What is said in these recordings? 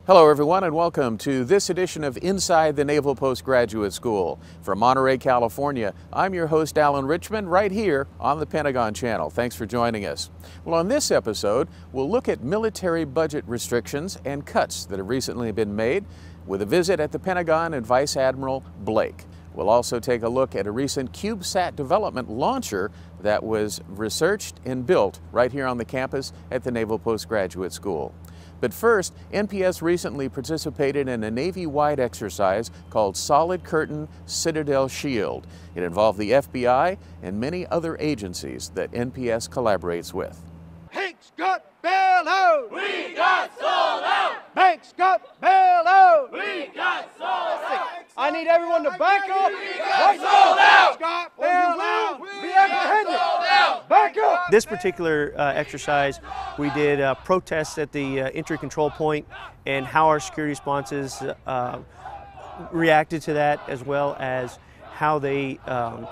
Hello everyone and welcome to this edition of Inside the Naval Postgraduate School. From Monterey, California, I'm your host Alan Richmond right here on the Pentagon Channel. Thanks for joining us. Well, on this episode, we'll look at military budget restrictions and cuts that have recently been made with a visit at the Pentagon and Vice Admiral Blake. We'll also take a look at a recent CubeSat development launcher that was researched and built right here on the campus at the Naval Postgraduate School. But first, NPS recently participated in a Navy-wide exercise called Solid Curtain Citadel Shield. It involved the FBI and many other agencies that NPS collaborates with. Hank's got bail out! We got sold out! Hank's got bail out! We got sold out! I need everyone to back up! We got sold out! Hank's got bail out! Be apprehended! Sold out! Back up! This particular exercise, we did protests at the entry control point and how our security responses reacted to that, as well as how they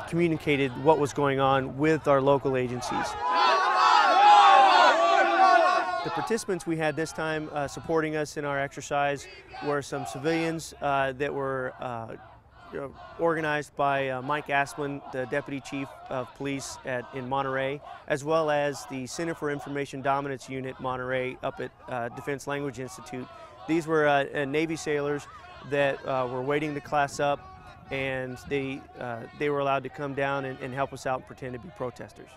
communicated what was going on with our local agencies. The participants we had this time supporting us in our exercise were some civilians that were organized by Mike Asplin, the Deputy Chief of Police in Monterey, as well as the Center for Information Dominance Unit Monterey up at Defense Language Institute. These were Navy sailors that were waiting to class up, and they were allowed to come down and help us out and pretend to be protesters.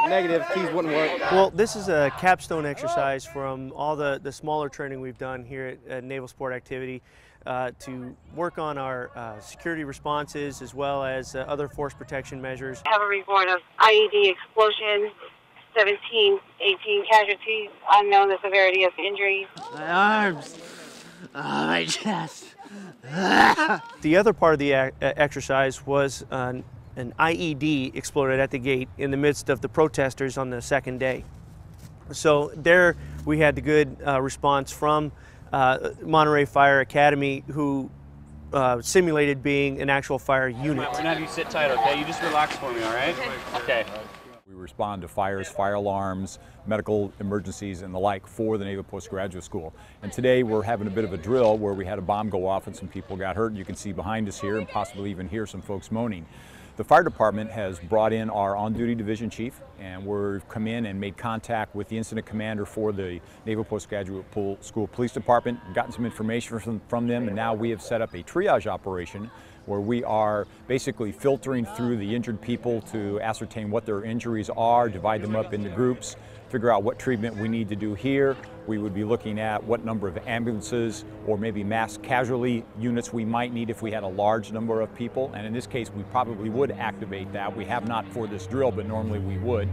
Negative, keys wouldn't work. Well, this is a capstone exercise from all the smaller training we've done here at Naval Sport Activity to work on our security responses as well as other force protection measures. I have a report of IED explosion, 17, 18 casualties, unknown the severity of injuries. My arms! Oh, my chest! The other part of the exercise was an IED exploded at the gate in the midst of the protesters on the second day. So there we had the good response from Monterey Fire Academy, who simulated being an actual fire unit. We're gonna have you sit tight, okay? You just relax for me, all right? Okay. We respond to fires, fire alarms, medical emergencies, and the like for the Naval Postgraduate School. And today we're having a bit of a drill where we had a bomb go off and some people got hurt. You can see behind us here and possibly even hear some folks moaning. The fire department has brought in our on-duty division chief, and we've come in and made contact with the incident commander for the Naval Postgraduate School Police Department, gotten some information from them, and now we have set up a triage operation where we are basically filtering through the injured people to ascertain what their injuries are, divide them up into groups, figure out what treatment we need to do here. We would be looking at what number of ambulances or maybe mass casualty units we might need if we had a large number of people. And in this case, we probably would activate that. We have not for this drill, but normally we would.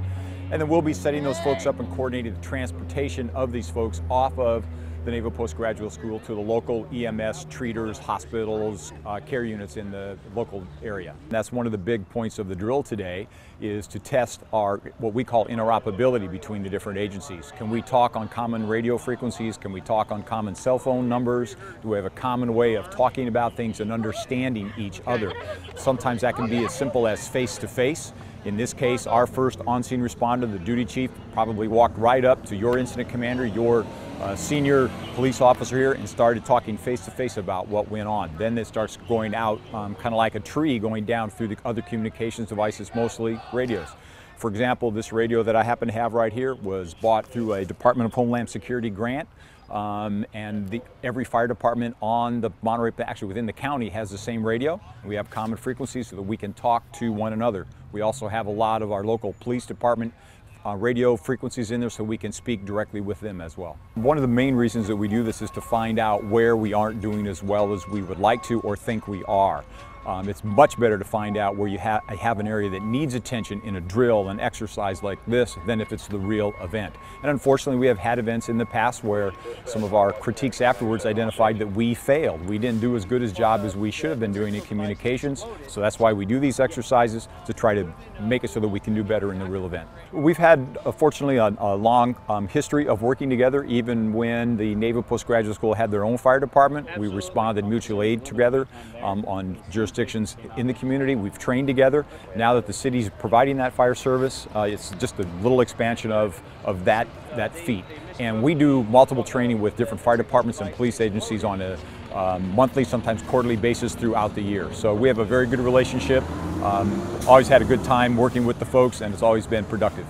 And then we'll be setting those folks up and coordinating the transportation of these folks off of the Naval Postgraduate School to the local EMS treaters, hospitals, care units in the local area. And that's one of the big points of the drill today, is to test our what we call interoperability between the different agencies. Can we talk on common radio frequencies? Can we talk on common cell phone numbers? Do we have a common way of talking about things and understanding each other? Sometimes that can be as simple as face-to-face. In this case, our first on-scene responder, the duty chief, probably walked right up to your incident commander, your senior police officer here, and started talking face-to-face about what went on. Then it starts going out kind of like a tree going down through the other communications devices, mostly radios. For example, this radio that I happen to have right here was bought through a Department of Homeland Security grant. And every fire department on the Monterey, actually within the county, has the same radio. We have common frequencies so that we can talk to one another. We also have a lot of our local police department radio frequencies in there so we can speak directly with them as well. One of the main reasons that we do this is to find out where we aren't doing as well as we would like to or think we are. It's much better to find out where you have an area that needs attention in a drill, an exercise like this, than if it's the real event. And unfortunately, we have had events in the past where some of our critiques afterwards identified that we failed. We didn't do as good a job as we should have been doing in communications. So that's why we do these exercises, to try to make it so that we can do better in the real event. We've had, fortunately, a long history of working together. Even when the Naval Postgraduate School had their own fire department, we responded mutual aid together on jurisdiction jurisdictions in the community. We've trained together. Now that the city's providing that fire service, it's just a little expansion of that feat. And we do multiple training with different fire departments and police agencies on a monthly, sometimes quarterly basis throughout the year. So we have a very good relationship. Always had a good time working with the folks, and it's always been productive.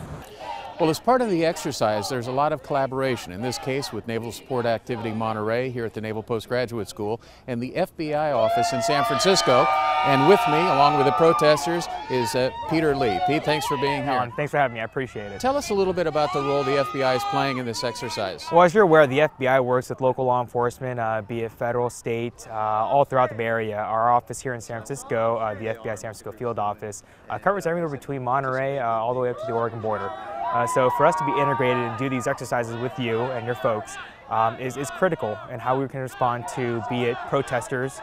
Well, as part of the exercise, there's a lot of collaboration, in this case with Naval Support Activity Monterey here at the Naval Postgraduate School and the FBI office in San Francisco. And with me, along with the protesters, is Peter Lee. Pete, thanks for being here. Alan, thanks for having me. I appreciate it. Tell us a little bit about the role the FBI is playing in this exercise. Well, as you're aware, the FBI works with local law enforcement, be it federal, state, all throughout the Bay Area. Our office here in San Francisco, the FBI San Francisco field office, covers everywhere between Monterey all the way up to the Oregon border. So for us to be integrated and do these exercises with you and your folks is critical in how we can respond to, be it protesters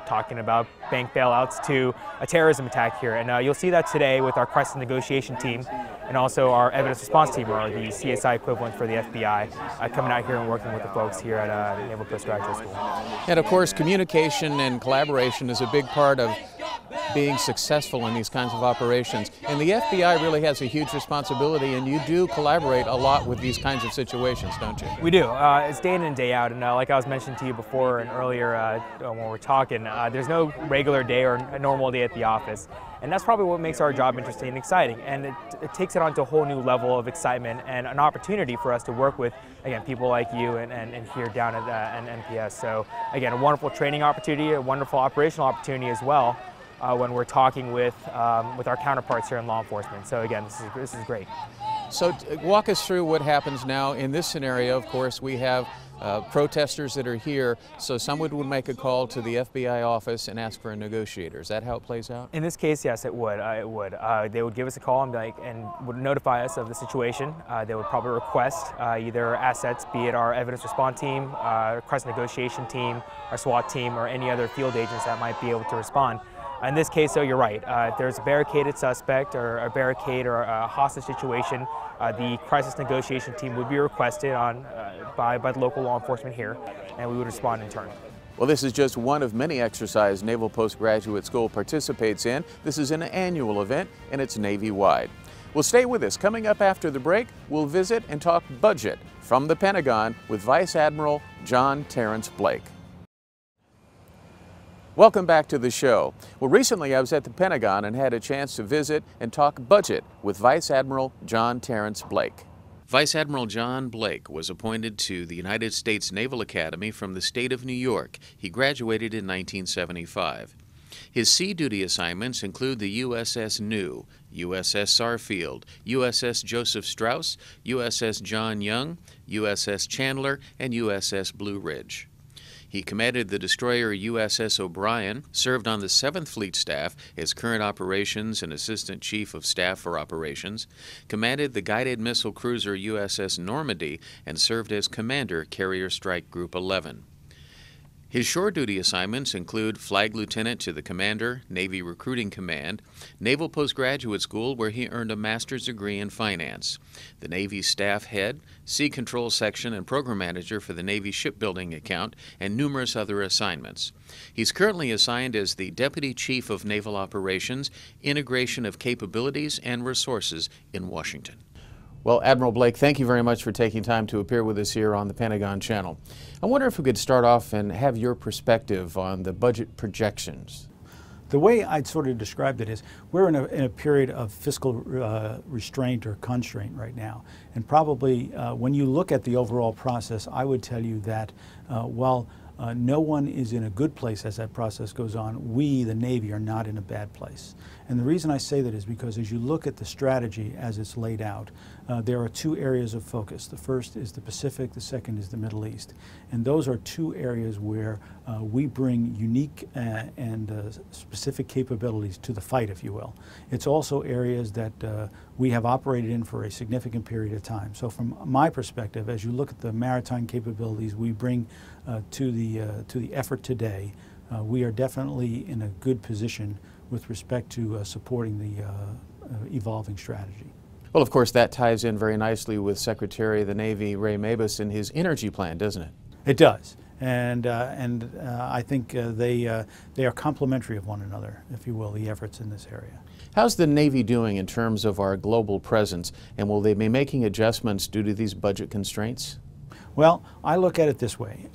talking about bank bailouts, to a terrorism attack here. And you'll see that today with our crisis negotiation team and also our evidence response team, or the CSI equivalent for the FBI, coming out here and working with the folks here at the Naval Postgraduate School. And of course, communication and collaboration is a big part of being successful in these kinds of operations. And the FBI really has a huge responsibility, and you do collaborate a lot with these kinds of situations, don't you? We do. It's day in and day out, and like I was mentioning to you before and earlier when we were talking, there's no regular day or a normal day at the office. And that's probably what makes our job interesting and exciting. And it takes it on to a whole new level of excitement and an opportunity for us to work with, again, people like you and here down at NPS. So again, a wonderful training opportunity, a wonderful operational opportunity as well, when we're talking with our counterparts here in law enforcement. So again, this is great. So walk us through what happens now in this scenario. Of course, we have protesters that are here, so someone would make a call to the FBI office and ask for a negotiator. Is that how it plays out? In this case, yes, it would. They would give us a call and would notify us of the situation. They would probably request either assets, be it our evidence response team, crisis negotiation team, our SWAT team, or any other field agents that might be able to respond. In this case, though, you're right. If there's a barricaded suspect or a barricade or a hostage situation, the crisis negotiation team would be requested by the local law enforcement here, and we would respond in turn. Well, this is just one of many exercises Naval Postgraduate School participates in. This is an annual event, and it's Navy-wide. Well, stay with us. Coming up after the break, we'll visit and talk budget from the Pentagon with Vice Admiral John Terrence Blake. Welcome back to the show. Well, recently I was at the Pentagon and had a chance to visit and talk budget with Vice Admiral John Terrence Blake. Vice Admiral John Blake was appointed to the United States Naval Academy from the state of New York. He graduated in 1975. His sea duty assignments include the USS New, USS Sarfield, USS Joseph Strauss, USS John Young, USS Chandler, and USS Blue Ridge. He commanded the destroyer USS O'Brien, served on the 7th Fleet Staff as current operations and Assistant Chief of Staff for Operations, commanded the guided missile cruiser USS Normandy, and served as Commander Carrier Strike Group 11. His shore duty assignments include Flag Lieutenant to the Commander, Navy Recruiting Command, Naval Postgraduate School where he earned a master's degree in finance, the Navy Staff Head, Sea Control Section and Program Manager for the Navy Shipbuilding Account, and numerous other assignments. He's currently assigned as the Deputy Chief of Naval Operations, Integration of Capabilities and Resources in Washington. Well, Admiral Blake, thank you very much for taking time to appear with us here on the Pentagon Channel. I wonder if we could start off and have your perspective on the budget projections. The way I'd sort of described it is we're in a period of fiscal restraint or constraint right now. And probably when you look at the overall process, I would tell you that while no one is in a good place as that process goes on, we, the Navy, are not in a bad place. And the reason I say that is because as you look at the strategy as it's laid out, there are two areas of focus. The first is the Pacific, the second is the Middle East. And those are two areas where we bring unique and specific capabilities to the fight, if you will. It's also areas that we have operated in for a significant period of time. So from my perspective, as you look at the maritime capabilities we bring to the effort today, we are definitely in a good position with respect to supporting the evolving strategy. Well, of course, that ties in very nicely with Secretary of the Navy Ray Mabus and his energy plan, doesn't it? It does. And I think they are complementary of one another, if you will, the efforts in this area. How's the Navy doing in terms of our global presence, and will they be making adjustments due to these budget constraints? Well, I look at it this way.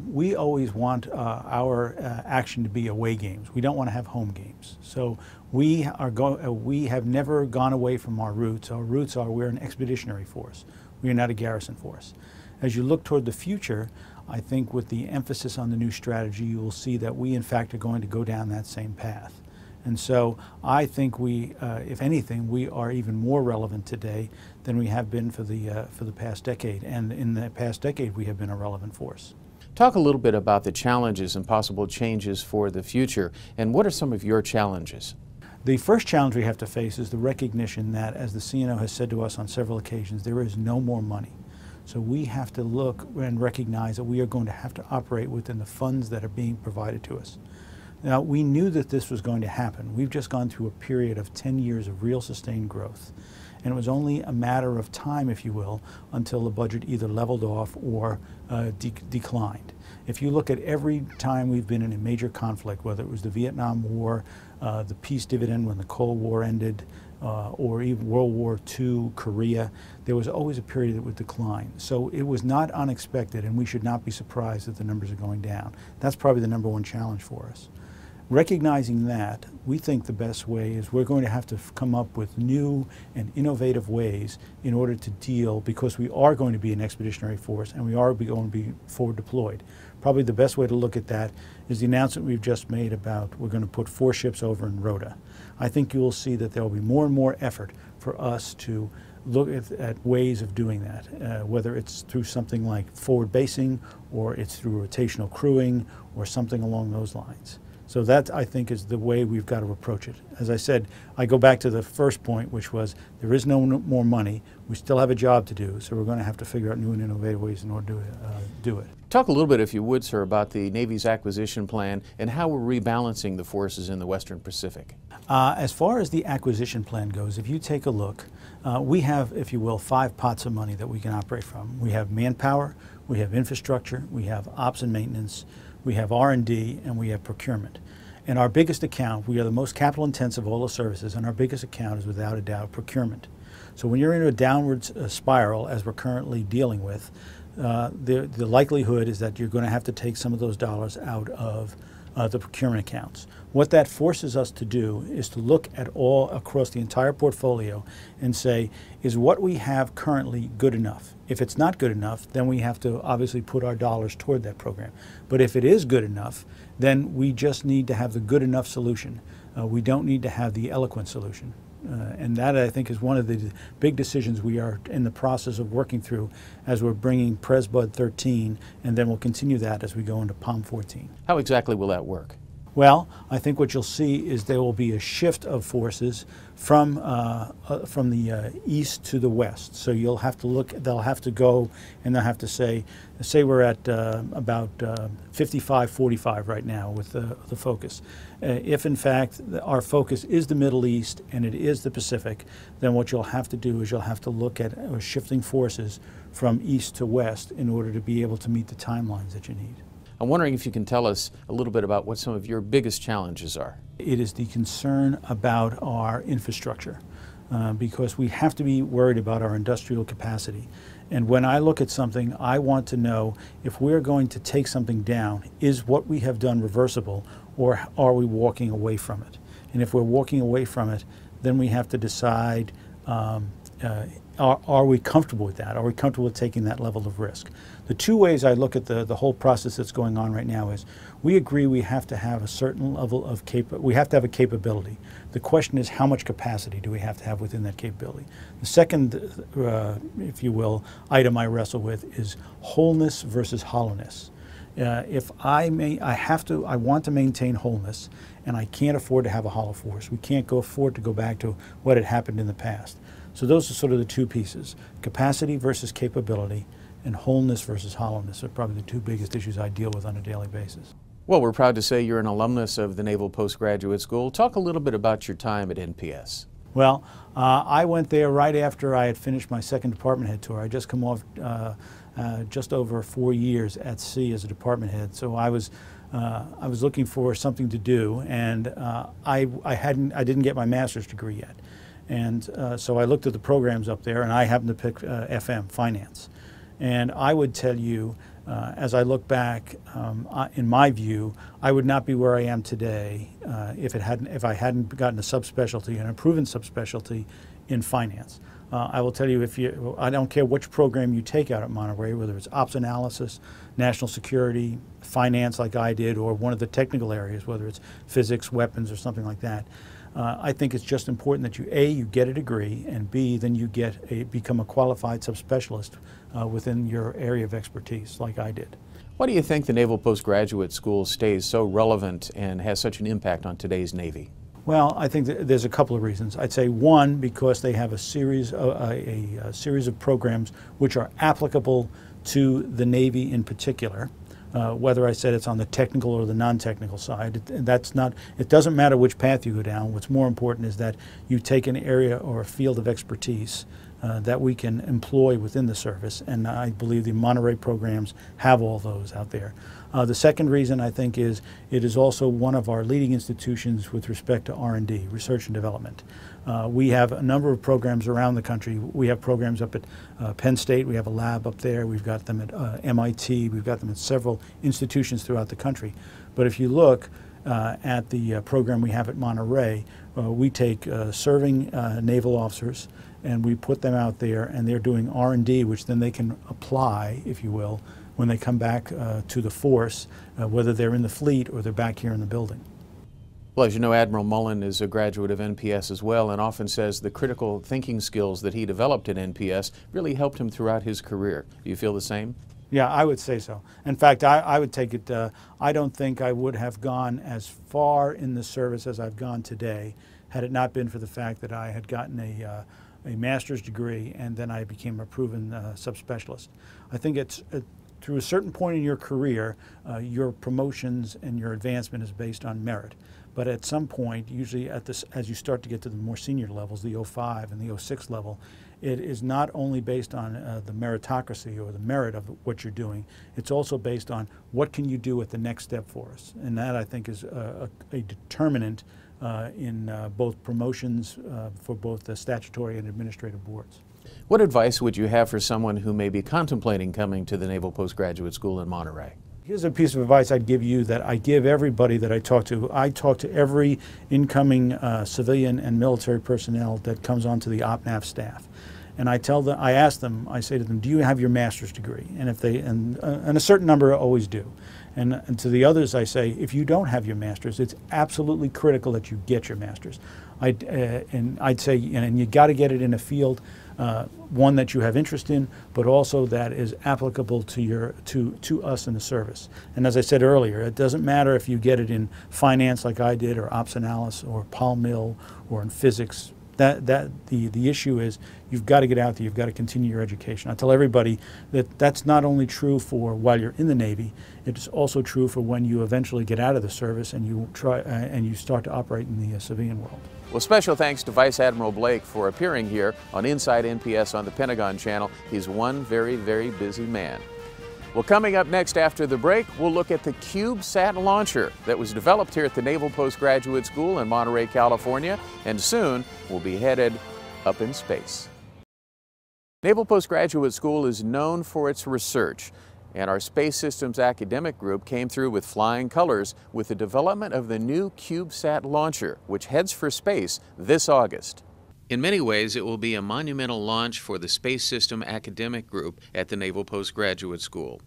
We always want our action to be away games. We don't want to have home games. So we have never gone away from our roots. Our roots are we're an expeditionary force. We are not a garrison force. As you look toward the future, I think with the emphasis on the new strategy, you will see that we in fact are going to go down that same path. And so I think we, if anything, we are even more relevant today than we have been for the past decade. And in the past decade, we have been a relevant force. Talk a little bit about the challenges and possible changes for the future, and what are some of your challenges? The first challenge we have to face is the recognition that, as the CNO has said to us on several occasions, there is no more money. So we have to look and recognize that we are going to have to operate within the funds that are being provided to us. Now, we knew that this was going to happen. We've just gone through a period of 10 years of real sustained growth. And it was only a matter of time, if you will, until the budget either leveled off or declined. If you look at every time we've been in a major conflict, whether it was the Vietnam War, the peace dividend when the Cold War ended, or even World War II, Korea, there was always a period that would decline. So it was not unexpected, and we should not be surprised that the numbers are going down. That's probably the number one challenge for us. Recognizing that, we think the best way is we're going to have to come up with new and innovative ways in order to deal, because we are going to be an expeditionary force and we are going to be forward deployed. Probably the best way to look at that is the announcement we've just made about we're going to put 4 ships over in Rota. I think you will see that there will be more and more effort for us to look at ways of doing that, whether it's through something like forward basing or it's through rotational crewing or something along those lines. So that, I think, is the way we've got to approach it. As I said, I go back to the first point, which was there is no more money. We still have a job to do, so we're going to have to figure out new and innovative ways in order to do it. Talk a little bit, if you would, sir, about the Navy's acquisition plan and how we're rebalancing the forces in the Western Pacific. As far as the acquisition plan goes, if you take a look, we have, if you will, 5 pots of money that we can operate from. We have manpower, we have infrastructure, we have ops and maintenance, we have R&D, and we have procurement. And our biggest account, we are the most capital intensive of all the services, and our biggest account is without a doubt procurement. So when you're in a downward spiral, as we're currently dealing with, the likelihood is that you're going to have to take some of those dollars out of the procurement accounts. What that forces us to do is to look at all across the entire portfolio and say, is what we have currently good enough? If it's not good enough, then we have to obviously put our dollars toward that program. But if it is good enough, then we just need to have the good enough solution. We don't need to have the eloquent solution. And that, I think, is one of the big decisions we are in the process of working through as we're bringing PresBud 13, and then we'll continue that as we go into POM 14. How exactly will that work? Well, I think what you'll see is there will be a shift of forces from the east to the west. So you'll have to look, they'll have to go and they'll have to say we're at about 55-45 right now with the focus. If in fact our focus is the Middle East and it is the Pacific, then what you'll have to do is you'll have to look at shifting forces from east to west in order to be able to meet the timelines that you need. I'm wondering if you can tell us a little bit about what some of your biggest challenges are. It is the concern about our infrastructure, because we have to be worried about our industrial capacity. And when I look at something, I want to know if we're going to take something down, is what we have done reversible, or are we walking away from it? And if we're walking away from it, then we have to decide, are we comfortable with that? Are we comfortable with taking that level of risk? The 2 ways I look at the whole process that's going on right now is we agree we have to have a certain level of we have to have a capability. The question is, how much capacity do we have to have within that capability? The second, if you will, item I wrestle with is wholeness versus hollowness. If I want to maintain wholeness, and I can't afford to have a hollow force. We can't afford to go back to what had happened in the past. So those are sort of the 2 pieces: capacity versus capability, and wholeness versus hollowness are probably the 2 biggest issues I deal with on a daily basis. Well, we're proud to say you're an alumnus of the Naval Postgraduate School. Talk a little bit about your time at NPS. Well, I went there right after I had finished my 2nd department head tour. I just come off just over 4 years at sea as a department head. So I was looking for something to do, and I didn't get my master's degree yet. And so I looked at the programs up there, and I happened to pick FM, finance. And I would tell you, as I look back, in my view, I would not be where I am today if I hadn't gotten a subspecialty and a proven subspecialty in finance. I will tell you, I don't care which program you take out at Monterey, whether it's ops analysis, national security, finance like I did, or one of the technical areas, whether it's physics, weapons, or something like that. I think it's just important that you get a degree, and B, then you become a qualified subspecialist within your area of expertise, like I did. Why do you think the Naval Postgraduate School stays so relevant and has such an impact on today's Navy? Well, I think that there's a couple of reasons. I'd say one, because they have a series of programs which are applicable to the Navy in particular. Whether I said it's on the technical or the non-technical side, it doesn't matter which path you go down. What's more important is that you take an area or a field of expertise that we can employ within the service, and I believe the Monterey programs have all those out there. The second reason, I think, is it is also one of our leading institutions with respect to R&D, research and development. We have a number of programs around the country. We have programs up at Penn State. We have a lab up there. We've got them at MIT. We've got them at several institutions throughout the country. But if you look at the program we have at Monterey, we take serving naval officers and we put them out there, and they're doing R&D, which then they can apply, if you will, when they come back to the force, whether they're in the fleet or they're back here in the building. Well, as you know, Admiral Mullen is a graduate of NPS as well, and often says the critical thinking skills that he developed at NPS really helped him throughout his career. Do you feel the same? Yeah, I would say so. In fact, I would take it, I don't think I would have gone as far in the service as I've gone today had it not been for the fact that I had gotten a master's degree and then I became a proven subspecialist. I think it's through a certain point in your career, your promotions and your advancement is based on merit. But at some point, usually as you start to get to the more senior levels, the 05 and the 06 level, it is not only based on the meritocracy or the merit of what you're doing, it's also based on what can you do at the next step for us. And that, I think, is a determinant in both promotions for both the statutory and administrative boards. What advice would you have for someone who may be contemplating coming to the Naval Postgraduate School in Monterey? Here's a piece of advice I'd give you that I give everybody that I talk to. I talk to every incoming civilian and military personnel that comes onto the OPNAV staff. And I ask them, I say to them, do you have your master's degree? And if they, and a certain number always do. And to the others I say, if you don't have your master's, it's absolutely critical that you get your master's. And I'd say, and you got to get it in a field, one that you have interest in, but also that is applicable to us in the service. And as I said earlier, it doesn't matter if you get it in finance like I did, or ops analysis, or Pol Mill, or in physics. The issue is you've got to get out there, you've got to continue your education. I tell everybody that that's not only true for while you're in the Navy, it's also true for when you eventually get out of the service and you start to operate in the civilian world. Well, special thanks to Vice Admiral Blake for appearing here on Inside NPS on the Pentagon Channel. He's one very, very busy man. Well, coming up next after the break, we'll look at the CubeSat launcher that was developed here at the Naval Postgraduate School in Monterey, California, and soon will be headed up in space. Naval Postgraduate School is known for its research, and our Space Systems Academic Group came through with flying colors with the development of the new CubeSat launcher, which heads for space this August. In many ways, it will be a monumental launch for the Space System Academic Group at the Naval Postgraduate School.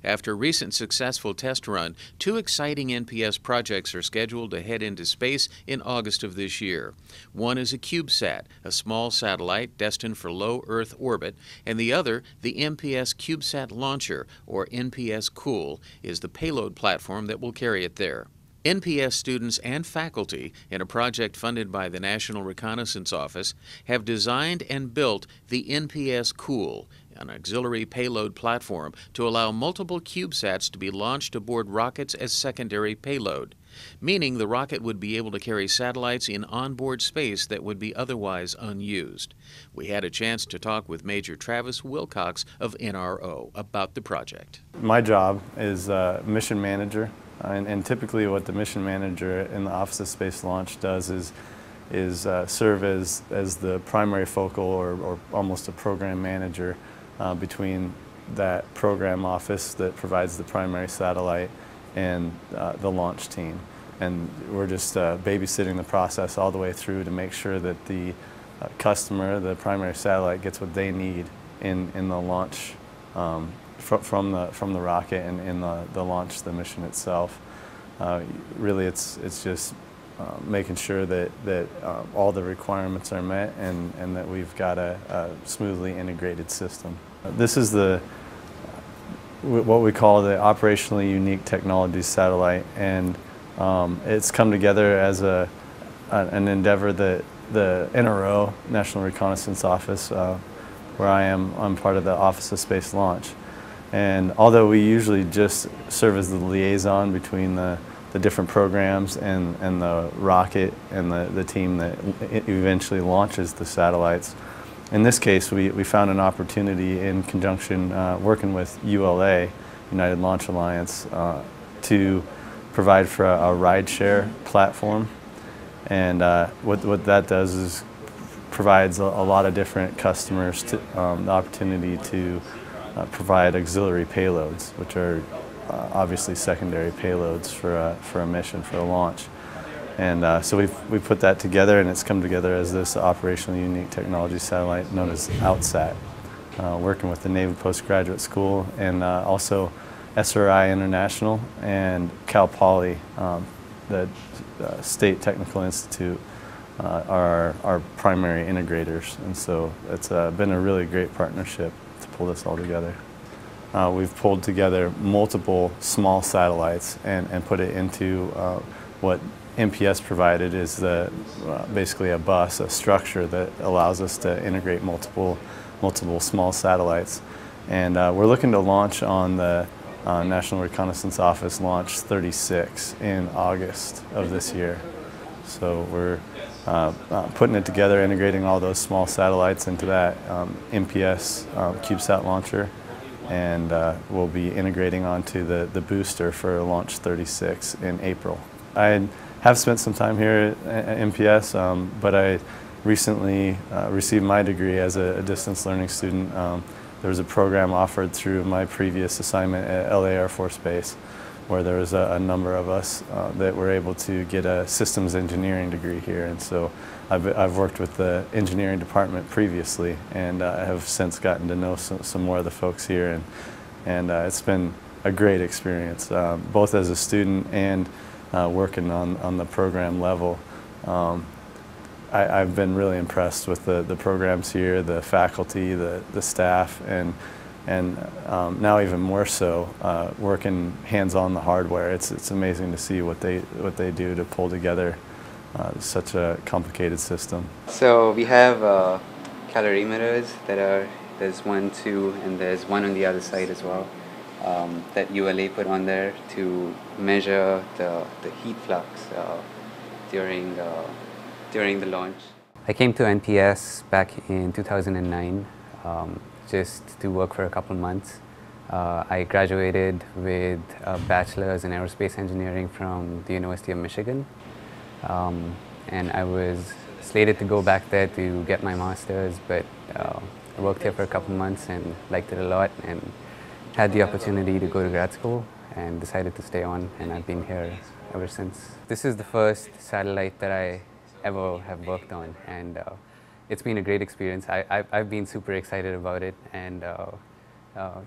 After a recent successful test run, 2 exciting NPS projects are scheduled to head into space in August of this year. One is a CubeSat, a small satellite destined for low Earth orbit, and the other, the NPS CubeSat Launcher, or NPS Cool, is the payload platform that will carry it there. NPS students and faculty, in a project funded by the National Reconnaissance Office, have designed and built the NPS Cool, an auxiliary payload platform to allow multiple CubeSats to be launched aboard rockets as secondary payload. meaning the rocket would be able to carry satellites in onboard space that would be otherwise unused. We had a chance to talk with Major Travis Wilcox of NRO about the project. My job is mission manager, and typically what the mission manager in the Office of Space Launch does is serve as the primary focal or almost a program manager between that program office that provides the primary satellite and the launch team. And we're just babysitting the process all the way through to make sure that the customer, the primary satellite, gets what they need in the launch from the rocket and in the launch, the mission itself. Really, it's just making sure that all the requirements are met and that we've got a smoothly integrated system. This is what we call the operationally unique technologies satellite, and it's come together as an endeavor that the NRO, National Reconnaissance Office, where I'm part of the Office of Space Launch. And although we usually just serve as the liaison between the different programs and the rocket and the team that eventually launches the satellites, in this case we found an opportunity in conjunction working with ULA, United Launch Alliance, to provide for a ride-share platform. And what that does is provides a lot of different customers the opportunity to provide auxiliary payloads, which are obviously secondary payloads for a mission, for a launch. And so we've put that together, and it's come together as this operationally unique technology satellite known as OutSat, working with the Naval Postgraduate School and also SRI International and Cal Poly, the State Technical Institute, are our primary integrators. And so it's been a really great partnership to pull this all together. We've pulled together multiple small satellites and put it into what NPS provided is basically a bus, a structure that allows us to integrate multiple small satellites. And we're looking to launch on the National Reconnaissance Office Launch 36 in August of this year. So we're putting it together, integrating all those small satellites into that NPS CubeSat launcher, and we'll be integrating onto the booster for Launch 36 in April. I have spent some time here at NPS, but I recently received my degree as a distance learning student. There was a program offered through my previous assignment at LA Air Force Base where there was a number of us that were able to get a systems engineering degree here. And so I've worked with the engineering department previously, and I have since gotten to know some more of the folks here, and it's been a great experience, both as a student and working on the program level. I've been really impressed with the programs here, the faculty, the staff, and now even more so working hands-on the hardware. It's amazing to see what they do to pull together such a complicated system. So we have calorimeters there's 1, 2, and there's one on the other side as well that ULA put on there to measure the heat flux during the launch. I came to NPS back in 2009 just to work for a couple months. I graduated with a bachelor's in aerospace engineering from the University of Michigan, and I was slated to go back there to get my master's, but I worked here for a couple months and liked it a lot, and had the opportunity to go to grad school and decided to stay on, and I've been here ever since. This is the first satellite that I ever have worked on, and it's been a great experience. I've been super excited about it, and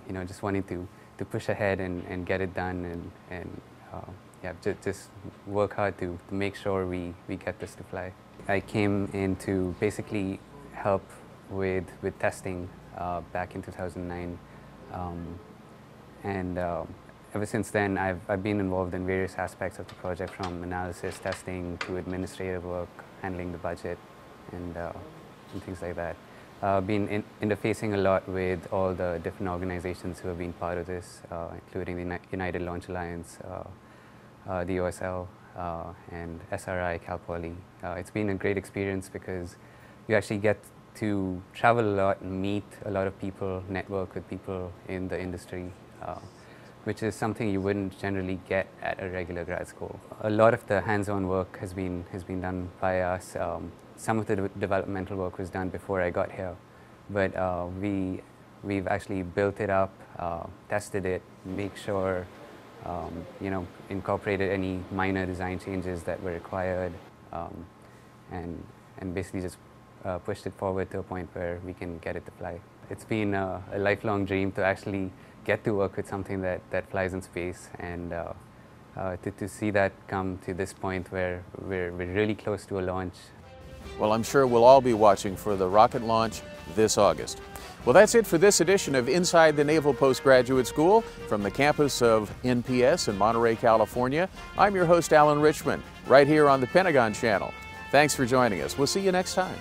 you know, just wanting to push ahead and get it done, and yeah, just work hard to make sure we get this to fly. I came in to basically help with testing back in 2009, and ever since then I've been involved in various aspects of the project, from analysis, testing, to administrative work, handling the budget, and things like that. Been interfacing a lot with all the different organizations who have been part of this, including the United Launch Alliance, the OSL, and SRI, Cal Poly. It's been a great experience because you actually get to travel a lot and meet a lot of people, network with people in the industry, which is something you wouldn't generally get at a regular grad school. A lot of the hands-on work has been done by us. Some of the developmental work was done before I got here, but we've actually built it up, tested it, make sure, incorporated any minor design changes that were required, and basically just pushed it forward to a point where we can get it to fly. It's been a lifelong dream to actually get to work with something that flies in space, and to see that come to this point where we're really close to a launch. Well, I'm sure we'll all be watching for the rocket launch this August. Well, that's it for this edition of Inside the Naval Postgraduate School from the campus of NPS in Monterey, California. I'm your host, Alan Richmond, right here on the Pentagon Channel. Thanks for joining us. We'll see you next time.